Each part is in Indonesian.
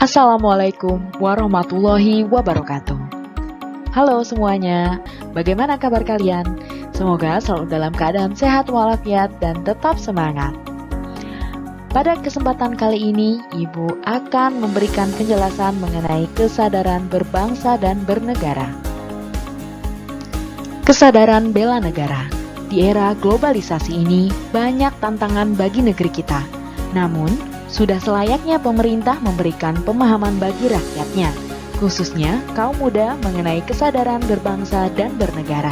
Assalamualaikum warahmatullahi wabarakatuh. Halo semuanya, bagaimana kabar kalian? Semoga selalu dalam keadaan sehat walafiat dan tetap semangat. Pada kesempatan kali ini, Ibu akan memberikan penjelasan mengenai kesadaran berbangsa dan bernegara. Kesadaran bela negara. Di era globalisasi ini, banyak tantangan bagi negeri kita. Namun, sudah selayaknya pemerintah memberikan pemahaman bagi rakyatnya, khususnya kaum muda mengenai kesadaran berbangsa dan bernegara.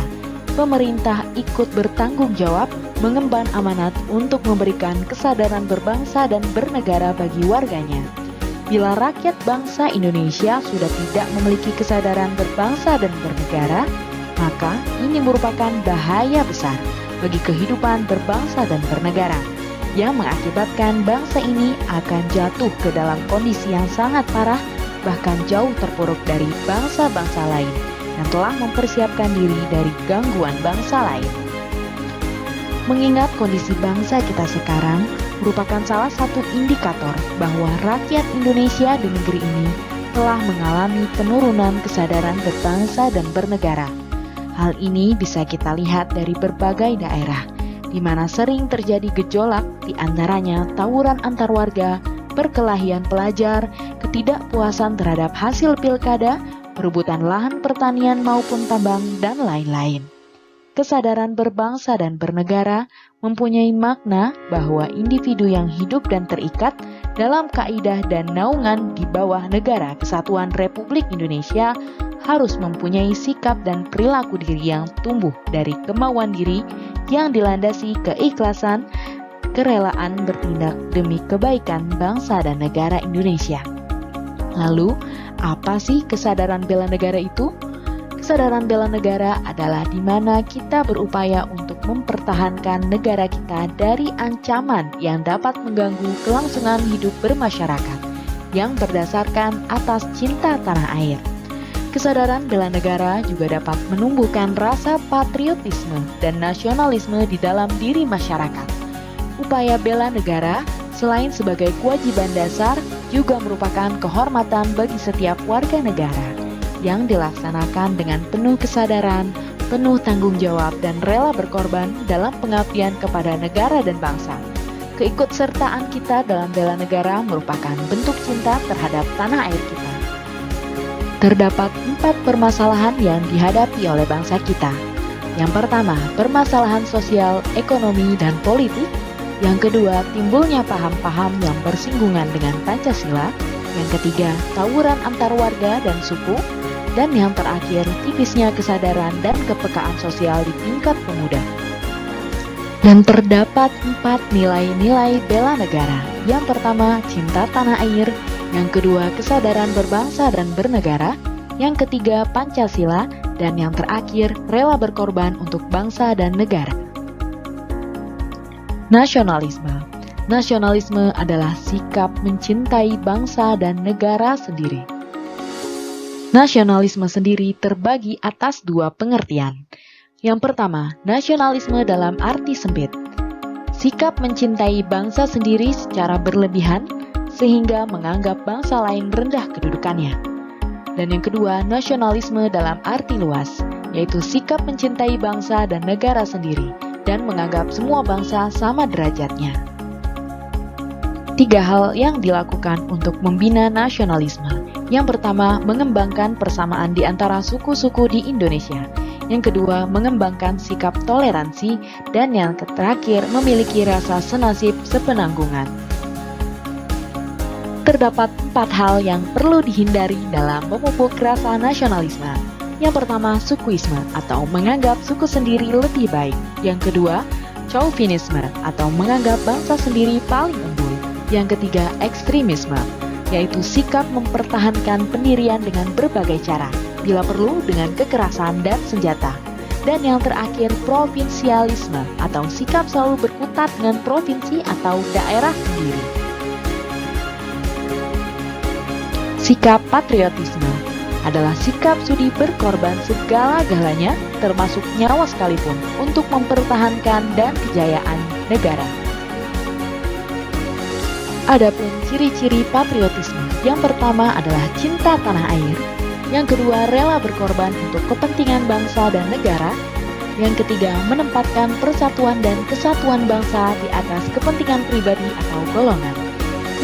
Pemerintah ikut bertanggung jawab mengemban amanat untuk memberikan kesadaran berbangsa dan bernegara bagi warganya. Bila rakyat bangsa Indonesia sudah tidak memiliki kesadaran berbangsa dan bernegara, maka ini merupakan bahaya besar bagi kehidupan berbangsa dan bernegara, yang mengakibatkan bangsa ini akan jatuh ke dalam kondisi yang sangat parah, bahkan jauh terpuruk dari bangsa-bangsa lain yang telah mempersiapkan diri dari gangguan bangsa lain. Mengingat kondisi bangsa kita sekarang merupakan salah satu indikator bahwa rakyat Indonesia di negeri ini telah mengalami penurunan kesadaran berbangsa dan bernegara. Hal ini bisa kita lihat dari berbagai daerah, di mana sering terjadi gejolak, di antaranya tawuran antar warga, perkelahian pelajar, ketidakpuasan terhadap hasil pilkada, perebutan lahan pertanian maupun tambang, dan lain-lain. Kesadaran berbangsa dan bernegara mempunyai makna bahwa individu yang hidup dan terikat dalam kaidah dan naungan di bawah Negara Kesatuan Republik Indonesia harus mempunyai sikap dan perilaku diri yang tumbuh dari kemauan diri yang dilandasi keikhlasan, kerelaan bertindak demi kebaikan bangsa dan negara Indonesia. Lalu, apa sih kesadaran bela negara itu? Kesadaran bela negara adalah di mana kita berupaya untuk mempertahankan negara kita dari ancaman yang dapat mengganggu kelangsungan hidup bermasyarakat yang berdasarkan atas cinta tanah air. Kesadaran bela negara juga dapat menumbuhkan rasa patriotisme dan nasionalisme di dalam diri masyarakat. Upaya bela negara selain sebagai kewajiban dasar juga merupakan kehormatan bagi setiap warga negara yang dilaksanakan dengan penuh kesadaran, penuh tanggung jawab dan rela berkorban dalam pengabdian kepada negara dan bangsa. Keikutsertaan kita dalam bela negara merupakan bentuk cinta terhadap tanah air kita. Terdapat 4 permasalahan yang dihadapi oleh bangsa kita. Yang pertama, permasalahan sosial, ekonomi, dan politik. Yang kedua, timbulnya paham-paham yang bersinggungan dengan Pancasila. Yang ketiga, tawuran antar warga dan suku. Dan yang terakhir, tipisnya kesadaran dan kepekaan sosial di tingkat pemuda. Dan terdapat 4 nilai-nilai bela negara. Yang pertama, cinta tanah air. Yang kedua, kesadaran berbangsa dan bernegara. Yang ketiga, Pancasila. Dan yang terakhir, rela berkorban untuk bangsa dan negara. Nasionalisme. Nasionalisme adalah sikap mencintai bangsa dan negara sendiri. Nasionalisme sendiri terbagi atas 2 pengertian. Yang pertama, nasionalisme dalam arti sempit. Sikap mencintai bangsa sendiri secara berlebihan, sehingga menganggap bangsa lain rendah kedudukannya. Dan yang kedua, nasionalisme dalam arti luas, yaitu sikap mencintai bangsa dan negara sendiri, dan menganggap semua bangsa sama derajatnya. 3 hal yang dilakukan untuk membina nasionalisme. Yang pertama, mengembangkan persamaan di antara suku-suku di Indonesia. Yang kedua, mengembangkan sikap toleransi. Dan yang terakhir, memiliki rasa senasib sepenanggungan. Terdapat 4 hal yang perlu dihindari dalam memupuk rasa nasionalisme. Yang pertama, sukuisme atau menganggap suku sendiri lebih baik. Yang kedua, chauvinisme atau menganggap bangsa sendiri paling unggul. Yang ketiga, ekstremisme, yaitu sikap mempertahankan pendirian dengan berbagai cara, bila perlu dengan kekerasan dan senjata. Dan yang terakhir, provinsialisme atau sikap selalu berkutat dengan provinsi atau daerah sendiri. Sikap patriotisme adalah sikap sudi berkorban segala-galanya, termasuk nyawa sekalipun, untuk mempertahankan dan kejayaan negara. Adapun ciri-ciri patriotisme, yang pertama adalah cinta tanah air, yang kedua rela berkorban untuk kepentingan bangsa dan negara, yang ketiga menempatkan persatuan dan kesatuan bangsa di atas kepentingan pribadi atau golongan,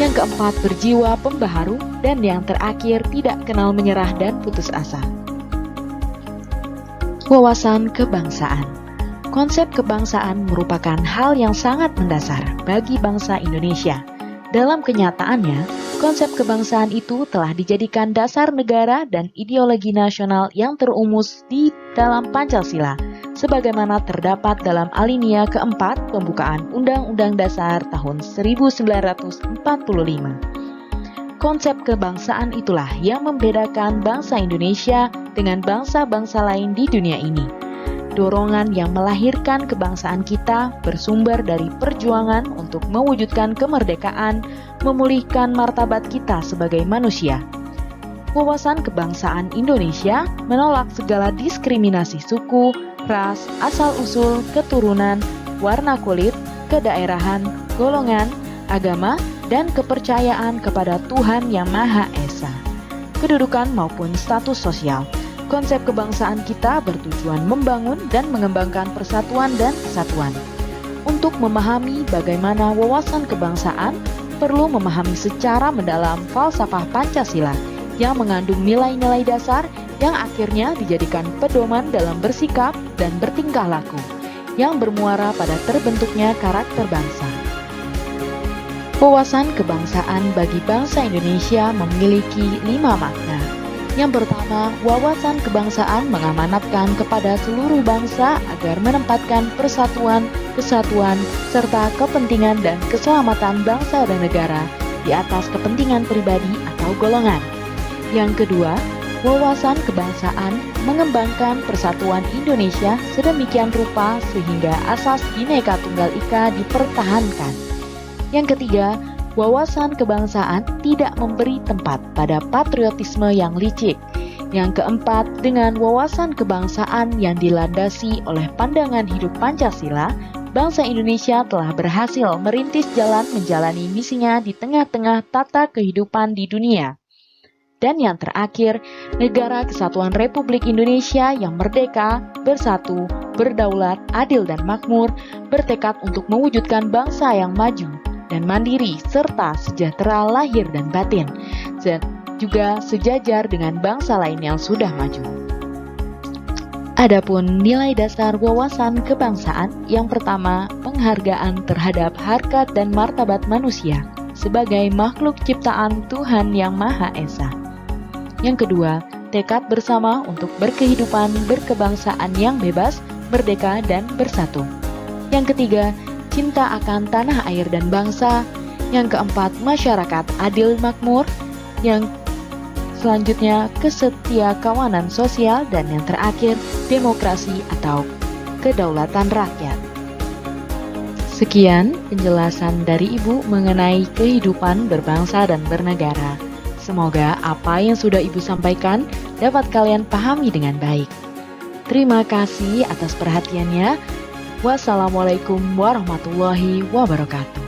yang keempat berjiwa pembaharu, dan yang terakhir tidak kenal menyerah dan putus asa. Wawasan kebangsaan. Konsep kebangsaan merupakan hal yang sangat mendasar bagi bangsa Indonesia. Dalam kenyataannya, konsep kebangsaan itu telah dijadikan dasar negara dan ideologi nasional yang terumus di dalam Pancasila, sebagaimana terdapat dalam alinea keempat pembukaan Undang-Undang Dasar tahun 1945. Konsep kebangsaan itulah yang membedakan bangsa Indonesia dengan bangsa-bangsa lain di dunia ini. Dorongan yang melahirkan kebangsaan kita bersumber dari perjuangan untuk mewujudkan kemerdekaan, memulihkan martabat kita sebagai manusia. Wawasan kebangsaan Indonesia menolak segala diskriminasi suku, ras, asal-usul, keturunan, warna kulit, kedaerahan, golongan, agama, dan kepercayaan kepada Tuhan Yang Maha Esa, kedudukan maupun status sosial. Konsep kebangsaan kita bertujuan membangun dan mengembangkan persatuan dan kesatuan. Untuk memahami bagaimana wawasan kebangsaan, perlu memahami secara mendalam falsafah Pancasila yang mengandung nilai-nilai dasar yang akhirnya dijadikan pedoman dalam bersikap dan bertingkah laku, yang bermuara pada terbentuknya karakter bangsa. Wawasan kebangsaan bagi bangsa Indonesia memiliki 5 makna. Yang pertama, wawasan kebangsaan mengamanatkan kepada seluruh bangsa agar menempatkan persatuan, kesatuan, serta kepentingan dan keselamatan bangsa dan negara di atas kepentingan pribadi atau golongan. Yang kedua, wawasan kebangsaan mengembangkan persatuan Indonesia sedemikian rupa sehingga asas Bhinneka Tunggal Ika dipertahankan. Yang ketiga, wawasan kebangsaan tidak memberi tempat pada patriotisme yang licik. Yang keempat, dengan wawasan kebangsaan yang dilandasi oleh pandangan hidup Pancasila, bangsa Indonesia telah berhasil merintis jalan menjalani misinya di tengah-tengah tata kehidupan di dunia. Dan yang terakhir, Negara Kesatuan Republik Indonesia yang merdeka, bersatu, berdaulat, adil dan makmur, bertekad untuk mewujudkan bangsa yang maju dan mandiri serta sejahtera lahir dan batin, dan juga sejajar dengan bangsa lain yang sudah maju. Adapun nilai dasar wawasan kebangsaan, yang pertama, penghargaan terhadap harkat dan martabat manusia sebagai makhluk ciptaan Tuhan Yang Maha Esa. Yang kedua, tekad bersama untuk berkehidupan berkebangsaan yang bebas, merdeka dan bersatu. Yang ketiga, cinta akan tanah air dan bangsa. Yang keempat, masyarakat adil makmur. Yang selanjutnya, kesetiakawanan sosial. Dan yang terakhir, demokrasi atau kedaulatan rakyat. Sekian penjelasan dari Ibu mengenai kehidupan berbangsa dan bernegara. Semoga apa yang sudah Ibu sampaikan dapat kalian pahami dengan baik. Terima kasih atas perhatiannya. Wassalamualaikum warahmatullahi wabarakatuh.